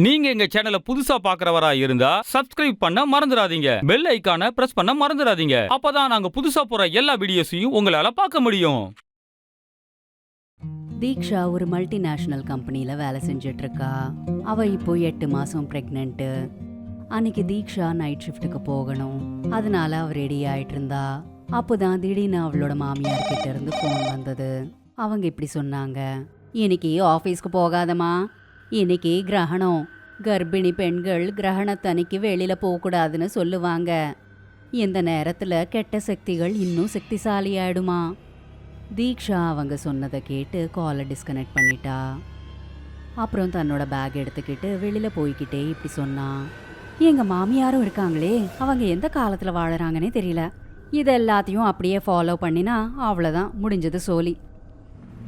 நீங்க எங்க சேனலை புதுசா பாக்குறவரா இருந்தா சப்ஸ்கிரைப் பண்ண மறந்துடாதீங்க. பெல் ஐகானை பிரஸ் பண்ண மறந்துடாதீங்க. அப்பதான் நாங்க புதுசா போற எல்லா வீடியோஸையும் உங்களால பார்க்க முடியும். தீக்ஷா ஒரு மல்டிநேஷனல் கம்பெனில வேலை செஞ்சுட்டு இருக்கா. அவ இப்போ 8 மாசம் பிரெக்னென்ட். அன்னைக்கு தீக்ஷா நைட் ஷிஃப்ட்டுக்கு போகணும். அதனால அவ ரெடி ஆயிட்டு இருந்தா. அப்போதான் திடீர்னு அவளோட மாமியார் கிட்ட இருந்து ஃபோன் வந்தது. அவங்க இப்படி சொன்னாங்க, இன்னைக்கு ஆஃபீஸ்க்கு போகாதமா, இன்னைக்கு கிரகணம். கர்ப்பிணி பெண்கள் கிரகணத்தன்னைக்கு வெளியில போகக்கூடாதுன்னு சொல்லுவாங்க. இந்த நேரத்துல கெட்ட சக்திகள் இன்னும் சக்திசாலி ஆயிடுமா. தீக்ஷா அவங்க சொன்னதை கேட்டு காலை டிஸ்கனெக்ட் பண்ணிட்டா. அப்புறம் தன்னோட பேக் எடுத்துக்கிட்டு வெளியில போய்கிட்டே இப்படி சொன்னா, எங்க மாமியாரும் இருக்காங்களே, அவங்க எந்த காலத்துல வாழறாங்கன்னே தெரியல. இது எல்லாத்தையும் அப்படியே ஃபாலோ பண்ணினா அவ்வளோதான், முடிஞ்சது சோலி.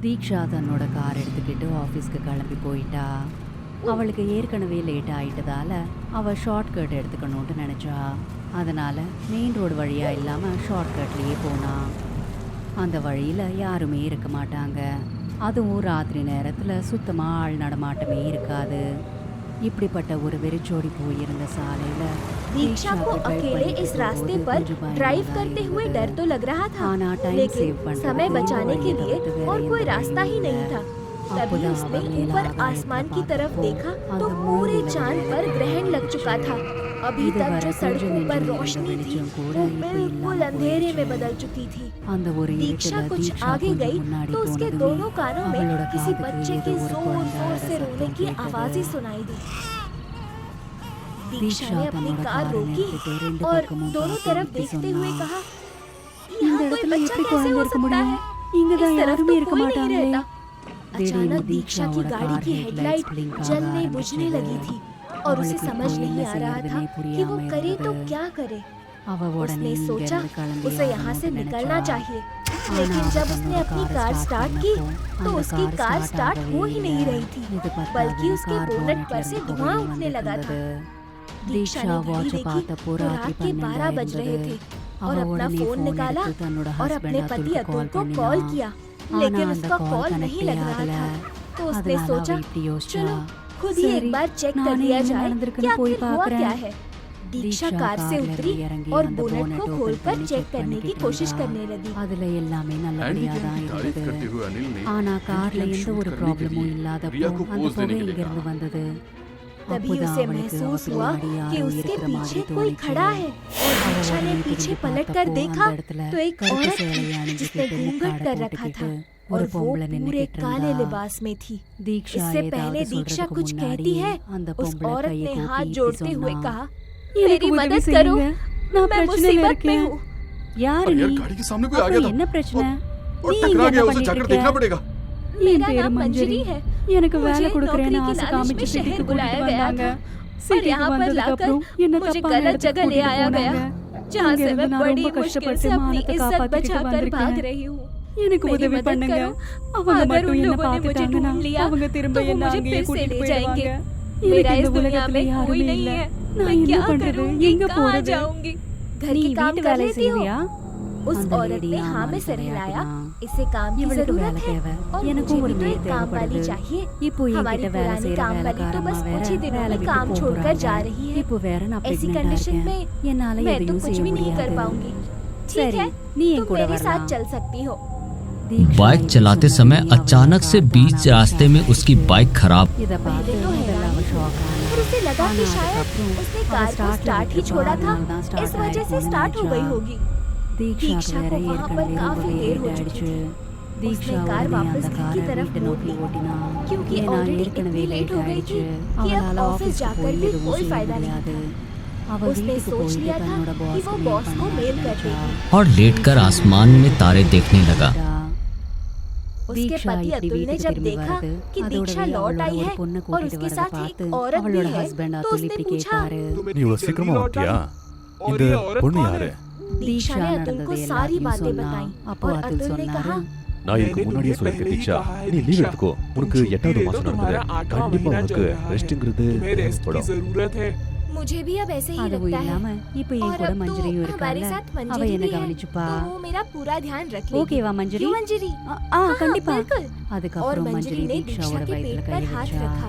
தீக்ஷா தன்னோட கார் எடுத்துக்கிட்டு ஆஃபீஸ்க்கு கிளம்பி போயிட்டா. அவளுக்கு ஏற்கனவே லேட் ஆயிட்டதால அவள் ஷார்ட்கட் எடுத்துக்கணும்னு நினச்சா. அதனால மெயின் ரோடு வழியா இல்லாமல் ஷார்ட்கட்லேயே போனா. அந்த வழியில் யாருமே இருக்க மாட்டாங்க. அதுவும் ராத்திரி நேரத்தில் சுத்தமாக ஆள் நடமாட்டமே இருக்காது. இப்படிப்பட்ட ஒரு வெறிச்சோடி போயிருந்த சாலையில दीक्षा को अकेले इस रास्ते पर ड्राइव करते हुए डर तो लग रहा था, लेकिन समय बचाने के लिए और कोई रास्ता ही नहीं था। तभी उसने ऊपर आसमान की तरफ देखा तो पूरे चांद पर ग्रहण लग चुका था। अभी तक जो सड़कों पर रोशनी थी वो बिल्कुल अंधेरे में बदल चुकी थी। दीक्षा कुछ आगे गई तो उसके दोनों कानों में किसी बच्चे के जोर जोर से रोने की आवाज़ सुनाई दी। दीक्षा ने अपनी कार रोकी और दोनों तरफ देखते हुए कहा, यहाँ कोई बच्चा कैसे हो सकता है? इस तरफ तो कोई नहीं रहता। अचानक दीक्षा की गाड़ी की हेडलाइट जलने बुझने लगी थी और उसे समझ नहीं आ रहा था कि वो करे तो क्या करे। उसने सोचा उसे यहाँ से निकलना चाहिए, लेकिन जब उसने अपनी कार स्टार्ट की तो उसकी कार स्टार्ट हो ही नहीं रही थी, बल्कि उसके बोनट पर से धुआं उठने लगा था। दीक्षा ने घड़ी देखी तो रात के 12 बज रहे थे और अपना फोन निकाला और अपने पति अतुल को कॉल किया, लेकिन उसका कॉल नहीं लग रहा था। तो उसने सोचा चलो खुद ही एक बार चेक कर लिया जाए कि आखिर हुआ क्या है। दीक्षा कार से उतरी और बोनट को खोलकर चेक करने की कोशिश करने लगी। तभी उसे महसूस हुआ कि उसके पीछे कोई खड़ा है और दीक्षा ने पीछे पलट कर देखा तो एक औरत थी जिसने घूंघट कर रखा था और वो पूरे काले लिबास में थी। इससे पहले दीक्षा कुछ कहती है, उस औरत ने हाथ जोड़ते हुए कहा, मेरी मदद करो, मैं मुसीबत में हूँ। यार गाड़ी के सामने कोई आ गया था और टकरा गया, उसे जाकर देखना पड़ेगा। मेरा नाम मंजरी है, எனக்கு வேலை கொடுக்கறேன்னு ஆசை காமிச்சு சிட்டிக்கு बुलाया गया था और यहाँ पर लाकर मुझे गलत जगह ले आया गया, जहाँ से मैं बड़ी मुश्किल से अपनी इज्जत बचाकर भाग रही हूँ। எனக்கு உதவி பண்ணுங்க. அவங்க மட்டும் என்ன பார்த்துட்டாங்கன்னா அவங்க திரும்ப என்ன அங்கேயே கூட்டிட்டு போயிடுவாங்க. मेरा इस दुनिया में कोई नहीं है, मैं क्या करूँगी, कहाँ जाऊँगी? घर की काम कर लेती हो? उस औरत ने हाँ में सिर हिलाया। इसे काम की जरूरत है और मुझे भी तो एक काम वाली चाहिए। हमारी पुरानी काम वाली तो बस कुछ ही दिनों में काम छोड़कर जा रही है। ऐसी कंडीशन में मैं तो कुछ भी नहीं कर पाऊंगी। ठीक है, तुम मेरे साथ चल सकती हो। बाइक चलाते समय अचानक से बीच रास्ते में उसकी बाइक खराब। पहले तो हैरान हुआ, फिर उसे लगा कि शायद उसने कार को स्टार्ट ही छोड़ा था, इस वजह से स्टार्ट हो गई होगी। दीक्षा को वहाँ पर काफी देर हो चुकी थी। उसने कार वापस घर की तरफ मोड़ ली, क्योंकि ऑलरेडी इतनी लेट हो गई थी कि अब ऑफिस जाकर भी कोई फायदा नहीं था। उसने सोच लिया था कि वो बॉस को मेल कर देगी और लेटकर आसमान में तारे देखने लगा। उसके पति अतुल ने जब देखा कि दीक्षा लौट आई है और उसके साथ एक औरत भी है तो उसने पूछा, நீ இவ்வளவு சீக்கிரமா வந்துட்டியா? இந்த பொண்ணு யாரு? दीक्षा ने अतुल को सारी बातें बताई और अतुल ने कहा, நான் இதுக்கு முன்னாடியே சொல்லிருக்கேன் தீக்ஷா, நீ லீவ் எடுத்துக்கோ. உனக்கு 8வது மாசம் நடக்குது, கண்டிப்பா உனக்கு ரெஸ்ட்ங்கிறது தேவைப்படும். मुझे भी अब ऐसे ही लगता है और अब तो हमारे साथ मंजरी भी है, तो वो मेरा पूरा ध्यान रखेगी। ஓகேவா மஞ்சரி? मंजरी கண்டிப்பா. बिल्कुल। और அதுக்கப்புறம் मंजरी ने दीक्षा के पेट पर हाथ रखा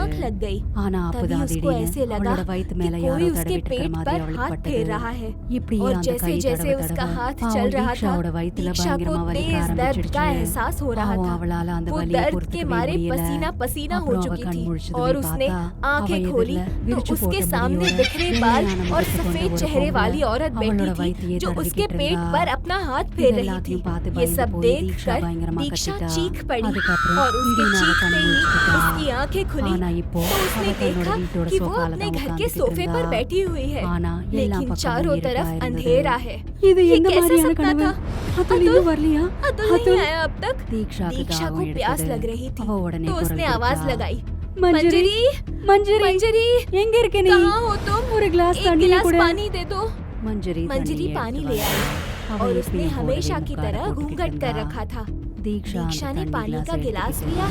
आंख लग गई। ஆனா तभी அப்பதான் उसको திடீர்னு ऐसे लगा அவளோட வயித்து कि மேல कोई யாரோ उसके தடவிட்டு पेट இருக்கிற மாதிரி पर அவளுக்கு हाथ பட்டது फेर रहा है। இப்படியே और அந்த जैसे கை जैसे தடவ उसका தடவ हाथ பாவம் चल रहा था, தீக்ஷாவோட வயித்துல दीक्षा को பயங்கரமா வலிக்க तेज दर्द का ஆரம்பிச்சிடுச்சு एहसास हो रहा பாவம் था। அவளால அந்த वो வலியை दर्द के பொறுத்துக்கவே मारे முடியல पसीना पसीना हो அப்புறம் அவ चुकी கண் थी முழிச்சது और போய் उसने பார்த்தா அவ आंखें खोली எதிரில तो விரிச்சு उसके போட்ட सामने முடியோட बिखरे बाल வெள்ளையான और முகத்தை கொண்ட सफेद ஒரு चेहरे பொம்பளை वाली औरत அவளோட बैठी थी வயித்தையே जो उसके தடவிக்கிட்டு पेट இருந்தா पर अपना हाथ फेर रही थी। எல்லாத்தையும் பார்த்து ये பயந்து सब போய் தீக்ஷா देखकर பயங்கரமா दीक्षा கத்திட்டா चीख पड़ी அதுக்கப்புறம் और उसके திடீர்னு அவ चीखते கண் ही முழிச்சுட்டா उसकी आंखें खुली ஆனா இப்போ तो அவ उसने தன்னோட देखा வீட்டோட कि वो சோஃபால अपने தான் घर के உட்கார்ந்துட்டு सोफे पर இருந்தா बैठी हुई है, ஆனா எல்லா लेकिन பக்கமும் चारों இருட்டா तरफ இருந்தது अंधेरा है। இது ये எந்த कैसा மாதிரியான सपना கனவு था? அதுல இன்னும் வரலையா अतुल नहीं आया अब तक। தீக்ஷாக்கு दीक्षा को தாகம் प्यास எடுத்தது लग रही थी அவ உடனே तो குரல் उसने आवाज கொடுத்தா. लगाई, மஞ்சரி मंजरी மஞ்சரி मंजरी எங்க இருக்க நீ कहाँ हो तुम? ஒரு கிளாஸ் एक தண்ணி गिलास கூட पानी दे दो। मंजरी मंजरी पानी ले आई और उसने हमेशा की तरह घूंघट कर रखा था। दीक्षा ने पानी का गिलास लिया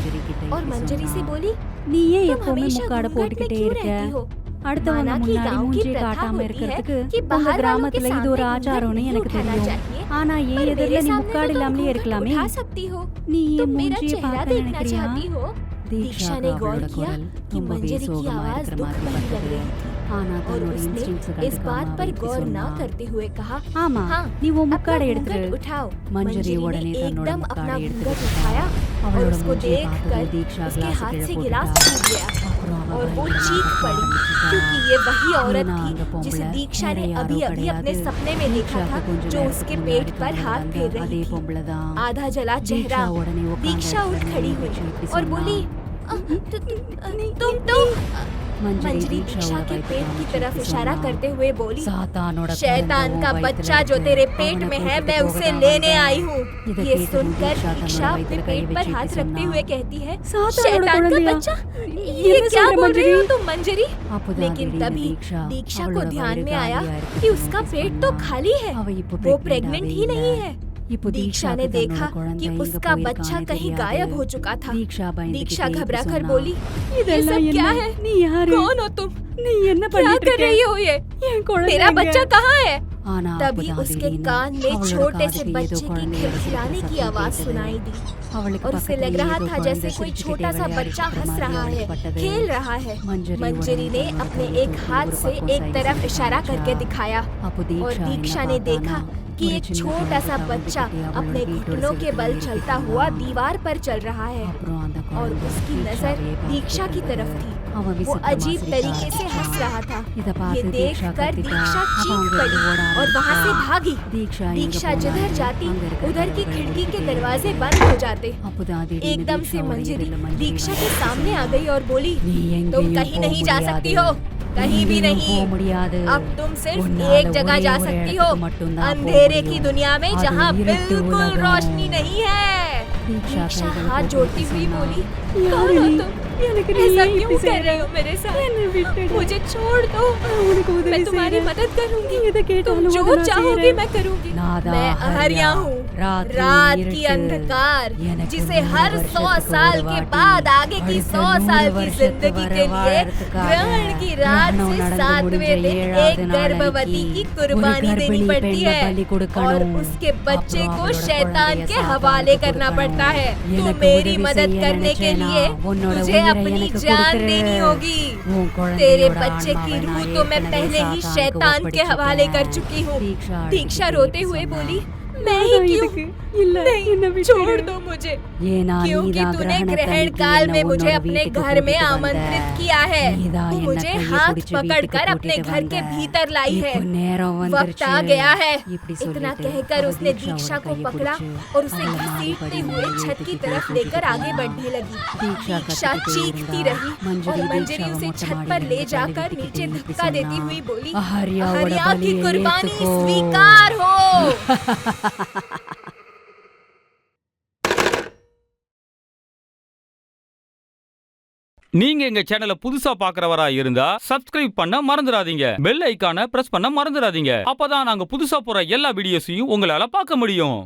और मंजरी से बोली, நீயே तुम எப்பவுமே हमेशा முக்காட घूंघट में போட்டுக்கிட்டே क्यों இருக்க रहती हो? அடுத்தவங்க माना कि முன்னாடி गांव की மூஞ்சியை प्रथा காட்டாம होती है இருக்கிறதுக்கு कि உங்க बाहर वालों के கிராமத்துல இது ஒரு सामने ஆச்சாரம்னு घूंघट எனக்கு उठाना தெரியும் चाहिए, ஆனா ஏன் पर எதிரில मेरे நீ सामने முக்காடு तो तुम இல்லாமலே घूंघट இருக்கலாமே उठा सकती हो। நீ तुम என் मेरा மூஞ்சியை चेहरा பார்க்க देखना நினைக்கிறியா चाहती हो? दीक्षा ने गौर किया कि मंजरी की आवाज दुख भरी लग रही थी ஆனா और தன்னோட उसने இன்ஸ்டிங்ஸ் इस बात पर गौर न करते हुए कहा, ஆமா हाँ, நீ உன் अपना முக்காடை எடுத்துரு घूंघट उठाओ। मंजरी मंजरी उड़ने ने तन्नोड़ एकदम मुक्काड़े अपना எடுத்து घूंघट விட்டா। उठाया और அவளோட उसको மூஞ்சியை देखकर பார்த்ததும் தீக்ஷா उसके கிளாஸ் हाथ கீழே से போட்டுட்டா। गिलास टूट गया அப்புறம் அவ और वो பயங்கரமா चीख கத்த पड़ी ஆரம்பிச்சிட்டா। क्योंकि ये वही औरत मीना थी அந்த பொம்பளை जिसे दीक्षा ने வேற अभी யாரும் अभी अपने கிடையாது। सपने में देखा था, தீக்ஷாக்கு கொஞ்ச जो நேரத்துக்கு उसके முன்னாடி पेट पर கொண்டு हाथ வந்த फेर रही அதே थी। பொம்பளை தான் आधा जला दीक्षा चेहरा। उड़ने वो दीक्षा कांधा उठ करने खड़ी लगी, हुई चीखती और सुनना। बोली, तुम तो मंजरी दीक्षा के पेट की तरफ इशारा करते हुए बोली, सातानोட शैतान का குழந்தை बच्चा வயித்துல जो तेरे இருக்கு. पेट அவனை में है கூட்டிட்டு मैं போக उसे தான் लेने வந்தேன். आई हूँ। இதை ये கேட்டதும் सुनकर दीक्षा दीक्षा தன்னோட अपने வயித்துல கை पेट पर வச்சு हाथ இப்படி रखते சொன்னா. हुए कहती है, सातानोட शैतान का குழந்தையா? बच्चा, என்ன ये क्या சொல்ற बोल रही मंजरी? हो तुम मंजरी? அப்போதான் लेकिन திடீர்னு तभी दीक्षा दीक्षा को அவளோட ध्यान வயிறு में आया காலியா இருக்கு कि उसका notice पेट तो பண்ணா. खाली है, அவ இப்போ वो pregnant प्रेग्नेंट ही ஆவே नहीं இல்ல. है। இப்போ दीक्षा ने தீக்ஷாக்கு देखा தன்னோட குழந்தை कि எங்க उसका बच्चा போயிருக்கான்னு कहीं தெரியாது. गायब हो चुका था। दीक्षा பயந்துகிட்டே दीक्षा இப்படி घबरा कर சொன்னா. बोली, ये இதெல்லாம் सब क्या என்ன? है? நீ யாரு? कौन हो तुम? நீ என்ன क्या பண்ணிட்டு कर रही இருக்க? हो ये? என் குழந்தை मेरा எங்க? बच्चा कहाँ है? ஆனா तभी அப்பதான் उसके திடீர்னு कान में அவளோட छोटे से காதுக்கு ஏதோ बच्चे की குழந்தை खिलखिलाने की சத்தம் आवाज கேட்டது. सुनाई दी அவளுக்கு और उसे लग பக்கத்துலயே रहा ஏதோ था குழந்தை जैसे कोई சிரிச்சுக்கிட்டே छोटा सा விளையாடிட்டு बच्चा இருக்கிற हंस மாதிரி रहा அவளுக்கு है, பட்டது. खेल रहा है। मंजरी मंजरी ने उड़ने अपने तन्नोड़ एक तूती हाथ ஒரு से பக்கம் एक side तरफ से इशारा காமிச்சா. करके दिखाया அப்போ और தீக்ஷா दीक्षा என்ன ने பார்த்தானா? देखा कि ஒரு एक சின்ன छोटा सा குழந்தை बच्चा தவிர்த்துக்கிட்டே अपने அவளோட வீட்டோட घुटनों के बल செவுத்துல चलता ஏறிட்டு हुआ இருந்தான். दीवार पर चल रहा है அப்புறம் அந்த और குழந்தை उसकी नजर தீக்ஷாவையே दीक्षा की பார்த்துட்டு तरफ இருந்தது. थी। அவன் वो விசித்திரமா अजीब சிரிக்க तरीके से हंस ஆரம்பிச்சான். रहा था। இத ये பார்த்து தீக்ஷா देखकर கத்திட்டா. दीक्षा அவன் चीख அங்கிருந்து पड़ी ஓட और वहाँ से ஆரம்பிச்சா. भागी। दीक्षा எங்க दीक्षा போனாலும் जिधर जाती அங்க இருக்கிற उधर की கதவுகள் खिड़की के பூட்டிட்டே दरवाजे இருந்தது. बंद हो जाते। அப்போதான் திடீர்னு एकदम से தீக்ஷாவோட मंजरी எதிரில मंजरी दीक्षा के வந்து सामने आ சொன்னா. गई और बोली, நீ तुम எங்கேயும் कहीं போக नहीं जा முடியாது. सकती हो, कहीं भी எங்கேயும் नहीं। போக முடியாது. अब तुम सिर्फ உன்னால एक जगह ஒரே जा ஒரு सकती हो, இடத்துக்கு மட்டும்தான் போக अंधेरे की முடியும். दुनिया में அது जहाँ இருட்டு बिल्कुल உலகம். रोशनी नहीं है। दीक्षा दीक्षा கைகளை हाथ கோர்த்து जोड़ती हुई சொன்னா. बोली, யாரு कौन हो நீ? तुम? எனக்கு நீ ऐसा ஏன் क्यों இப்படி कर செய்ற? रही हो मेरे साथ? என்னை விட்டுடு. मुझे छोड़ दो, உனக்கு உதவி मैं तुम्हारी செய்றேன். मदद करूंगी। நீ எதை तुम கேட்டாலும் जो அதை நான் चाहोगी செய்றேன். मैं करूंगी। नादा मैं हरिया, अहरिया हूँ, रात की रात की இருட்டு. अंधकार, எனக்கு जिसे 100 हर 100 வருஷத்துக்கு साल ஒரு के வாட்டி, बाद आगे की அடுத்த 100 100 साल की வருஷத்து जिंदगी வரை के लिए வாழறதுக்காக ग्रहण की रात கிரகணம் से நடந்து 7वें முடிஞ்ச दिन 7வது एक நாள் गर्भवती அன்னைக்கு की ஒரு कुर्बानी देनी கர்ப்பிணி पड़ती பெண்ணை है பலி और கொடுக்கணும். उसके बच्चे அப்புறம் को அவளோட शैतान குழந்தைய के சாத்தானுக்கு हवाले करना கொடுக்கணும். पड़ता है। तो எனக்கு मेरी உதவி मदद செய்ய करने के நினைச்சேனா, लिए உன்னோட तुझे உயிரை अपनी எனக்கு जान கொடுத்துரு. देनी होगी। உன் तेरे குழந்தையோட बच्चे की ஆன்மாவை रूह நான் तो मैं ஏற்கனவே पहले ही சாத்தானுக்கு शैतान के हवाले कर ஒப்படைச்சிட்டேன். चुकी हूँ। दीक्षा दीक्षा அழுதுகிட்டே रोते இப்படி हुए சொன்னா. बोली, मैं ही क्यों? नहीं, छोड़ दो मुझे, ஏனா क्योंकि நீதான் तूने கிரகணத்தை ग्रहण அன்னைக்கு काल என்னை में मुझे உன்னோட अपने வீட்டுக்கு घर में கூட்டிட்டு आमंत्रित வந்த. किया है। நீதான் तू என்னை मुझे கையை हाथ பிடிச்சு पकड़कर வீட்டுக்கு अपने கூட்டிட்டு घर के வந்த. भीतर लाई है। இப்போ நேரம் वक्त வந்துருச்சு. आ गया है। இப்படி इतना சொல்லிட்டு कहकर அவ उसने दीक्षाவோட दीक्षा को கையை पकड़ा பிடிச்சு और उसे அவளை மாடி घसीटते படி हुए மேலே छत की ஏத்திக்கிட்டு तरफ கூட்டிட்டு लेकर आगे போனா. बढ़ने लगी। दीक्षा दीक्षा கத்திக்கிட்டே चीखती இருந்தா. रही मंजरी और मंजरी दीक्षाவை उसे மொட்டை छत மாடியில पर ले இருந்து जाकर தள்ளி नीचे விட்டுக்கிட்டு धक्का இப்படி देती சொன்னா. हुई बोली, அஹரியாவோட अहरिया की பலியை कुर्बानी ஏத்துக்கோ. स्वीकार हो। நீங்க எங்க சேனலை புதுசா பாக்குறவரா இருந்தா சப்ஸ்கிரைப் பண்ண மறந்துடாதீங்க. பெல் ஐகானை பிரஸ் பண்ண மறந்துடாதீங்க. அப்பதான் நாங்க புதுசா போற எல்லா வீடியோஸையும் உங்களால பார்க்க முடியும்.